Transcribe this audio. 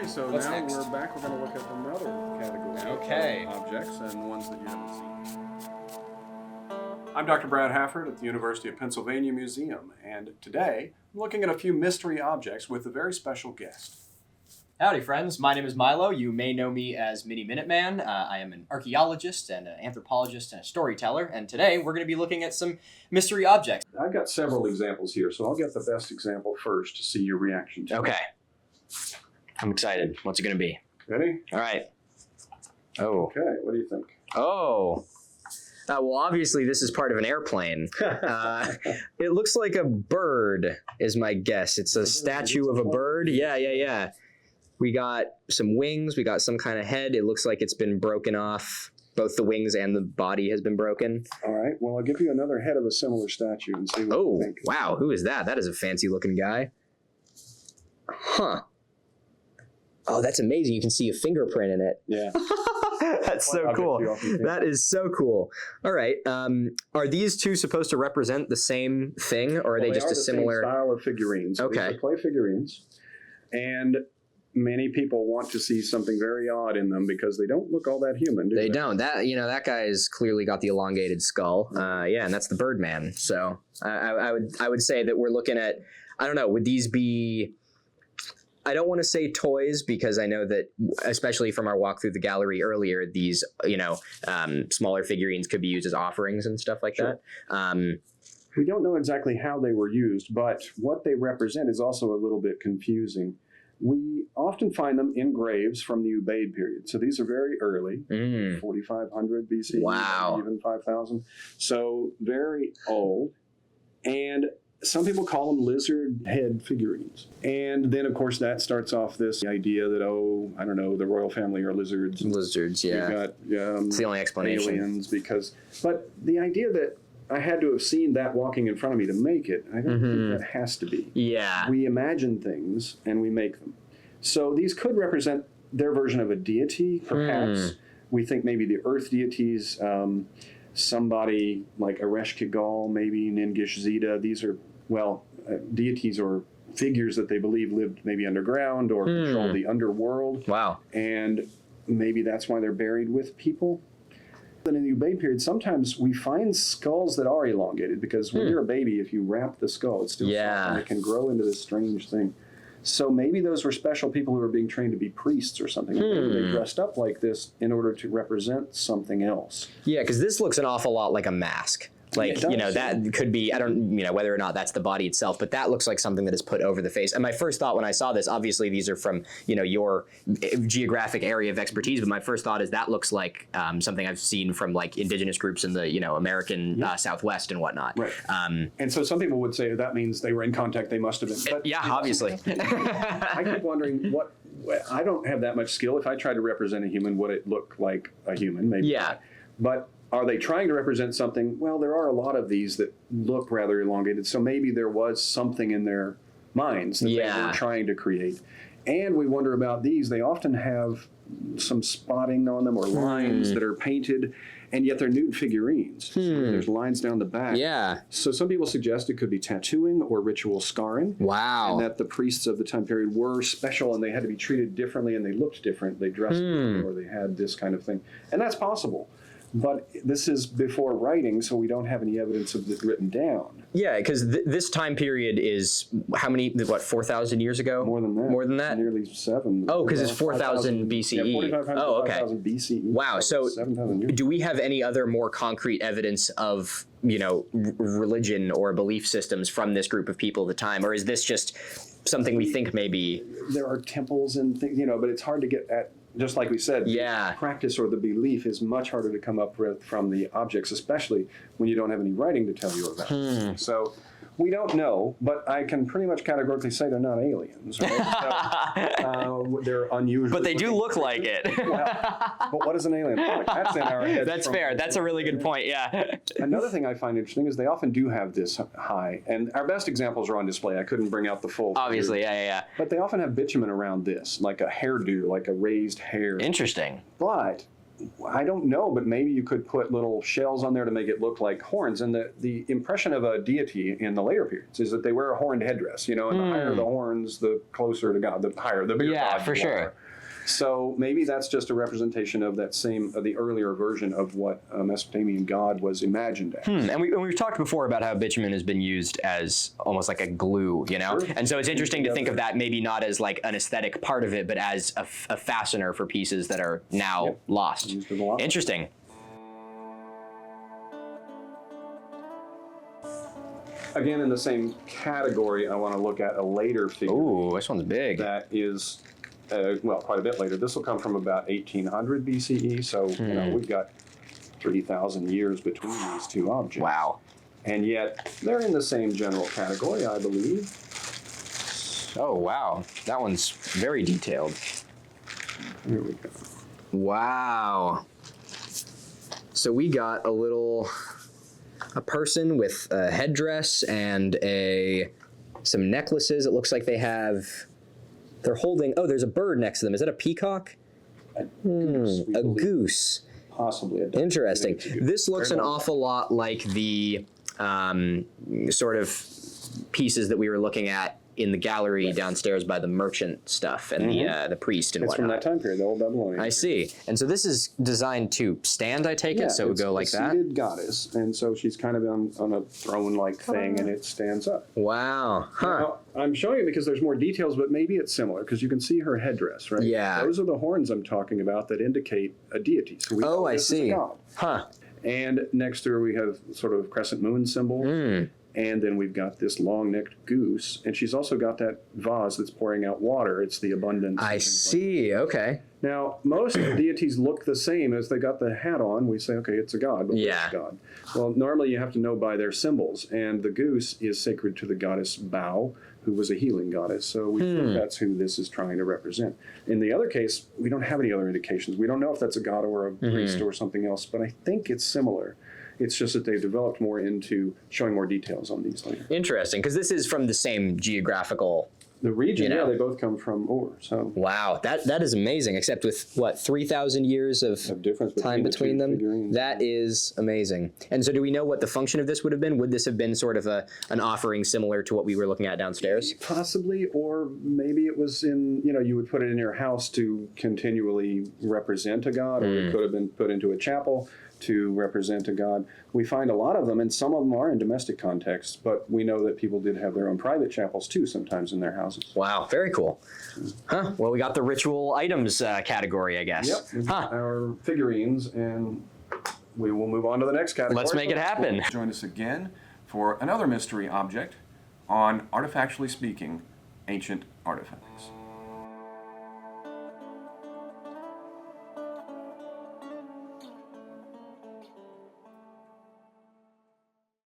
Okay, so What's now next? we're back. We're going to look at another category Okay. of objects and ones that you haven't seen. I'm Dr. Brad Hafford at the University of Pennsylvania Museum, and today I'm looking at a few mystery objects with a very special guest. Howdy, friends. My name is Milo. You may know me as Mini Minuteman. I am an archaeologist and an anthropologist and a storyteller, and today we're going to be looking at some mystery objects. I've got several examples here, so I'll get the best example first to see your reaction to it. Okay. I'm excited. What's it going to be? Ready? All right. Oh. Okay, what do you think? Oh. Well, obviously, this is part of an airplane. It looks like a bird, is my guess. It's a statue of a bird. Yeah. We got some wings. We got some kind of head. It looks like it's been broken off. Both the wings and the body has been broken. All right, well, I'll give you another head of a similar statue and see what you think. Wow. Who is that? That is a fancy-looking guy. Huh. Oh, that's amazing. You can see a fingerprint in it. Yeah. That's so cool. That is so cool. All right. Are these two supposed to represent the same thing, or are they just a similar same style of figurines? Okay. These are clay figurines, and many people want to see something very odd in them because they don't look all that human, do they? They don't. That guy's clearly got the elongated skull. Yeah, and that's the Birdman. So I would say that we're looking at, I don't know, would these be, I don't want to say toys because I know that, especially from our walk through the gallery earlier, these, smaller figurines could be used as offerings and stuff like that. We don't know exactly how they were used, but what they represent is also a little bit confusing. We often find them in graves from the Ubaid period. So these are very early, 4,500 BC, Wow. even 5,000. So very old. And some people call them lizard head figurines. And then, of course, that starts off this idea that, the royal family are lizards. Lizards, yeah. We've got It's the only explanation. aliens but the idea that I had to have seen that walking in front of me to make it, I don't think that has to be. Yeah. We imagine things and we make them. So these could represent their version of a deity, perhaps. We think maybe the earth deities, somebody like Ereshkigal, maybe Ningish Zeta. These are, deities or figures that they believe lived maybe underground or controlled the underworld. Wow. And maybe that's why they're buried with people. And in the Ubaid period, sometimes we find skulls that are elongated because when you're a baby, if you wrap the skull, it's still soft and it can grow into this strange thing. So maybe those were special people who were being trained to be priests or something. Maybe they dressed up like this in order to represent something else. Yeah, because this looks an awful lot like a mask. Like, that could be, I don't, whether or not that's the body itself, but that looks like something that is put over the face. And my first thought when I saw this, obviously these are from, your geographic area of expertise, but my first thought is that looks like something I've seen from like indigenous groups in the, American Southwest and whatnot. Right. And so some people would say that means they were in contact, they must have been. But, obviously. I keep wondering I don't have that much skill. If I tried to represent a human, would it look like a human? Maybe not. But are they trying to represent something? Well, there are a lot of these that look rather elongated, so maybe there was something in their minds that they were trying to create. And we wonder about these. They often have some spotting on them or lines that are painted, and yet they're nude figurines. So there's lines down the back. Yeah. So some people suggest it could be tattooing or ritual scarring. Wow. And that the priests of the time period were special and they had to be treated differently and they looked different. They dressed differently or they had this kind of thing. And that's possible. But this is before writing, so we don't have any evidence of it written down. Yeah, because this time period is how many, 4,000 years ago? More than that. More than that? Nearly 7. Oh, because it's 4,000 BCE. Yeah, 4,500 oh, okay. 5,000 BCE. Wow, so 7,000 years. Do we have any other more concrete evidence of, religion or belief systems from this group of people at the time? Or is this just something we think maybe? There are temples and things, but it's hard to get at. Just like we said, the practice or the belief is much harder to come up with from the objects, especially when you don't have any writing to tell you about. So we don't know, but I can pretty much categorically say they're not aliens. Right? So, they're unusual. But they do look like it. But what is an alien look like? That's in our heads. That's fair. That's a really good point, yeah. Another thing I find interesting is they often do have this high, and our best examples are on display. I couldn't bring out the full. Obviously, yeah. But they often have bitumen around this, like a hairdo, like a raised hair. Interesting. But I don't know, but maybe you could put little shells on there to make it look like horns. And the impression of a deity in the later periods is that they wear a horned headdress, and the higher the horns, the closer to God, the bigger God for you sure. are. So maybe that's just a representation of the earlier version of what a Mesopotamian god was imagined as. And we've talked before about how bitumen has been used as almost like a glue, Sure. And so it's interesting to think of that maybe not as like an aesthetic part of it, but as a fastener for pieces that are now lost. Used it a lot. Interesting. Again, in the same category, I want to look at a later figure. Ooh, this one's big. That is, quite a bit later. This will come from about 1800 BCE, so we've got 3,000 years between these two objects. Wow. And yet, they're in the same general category, I believe. Oh, wow. That one's very detailed. Here we go. Wow. So we got a person with a headdress and some necklaces. It looks like they're holding, there's a bird next to them. Is that a peacock? A goose. A goose. Possibly. Interesting. This looks an awful lot like the sort of pieces that we were looking at in the gallery downstairs by the merchant stuff and the priest and It's from whatnot. that time period, the old Babylonian. I see. And so this is designed to stand, I take it, so it would go like it's a that? seated goddess, and so she's kind of on a throne-like thing, and it stands up. Wow. Huh. Now, I'm showing it because there's more details, but maybe it's similar, because you can see her headdress, right? Yeah. Those are the horns I'm talking about that indicate a deity. So we know I this is a see. god. Huh. And next to her we have sort of crescent moon symbol. And then we've got this long-necked goose, and she's also got that vase that's pouring out water. It's the abundance. I see. Okay. Now, most deities look the same. As they got the hat on, we say, okay, it's a god, but Yeah. it's a god. Well, normally you have to know by their symbols, and the goose is sacred to the goddess Bao, who was a healing goddess. So we think that's who this is trying to represent. In the other case, we don't have any other indications. We don't know if that's a god or a priest or something else, but I think it's similar. It's just that they've developed more into showing more details on these later. Interesting, because this is from the same geographical. The region, they both come from Ur. So Wow, that is amazing. Except with what 3,000 years of difference time between the two them. figurines. That is amazing. And so, do we know what the function of this would have been? Would this have been sort of an offering similar to what we were looking at downstairs? Possibly, or maybe it was you would put it in your house to continually represent a god, or it could have been put into a chapel to represent a god. We find a lot of them, and some of them are in domestic contexts, but we know that people did have their own private chapels too, sometimes in their houses. Wow, very cool. Huh. Well, we got the ritual items category, I guess. Yep, Huh. our figurines, and we will move on to the next category. Let's make it happen. Join us again for another mystery object on Artifactually Speaking, Ancient Artifacts.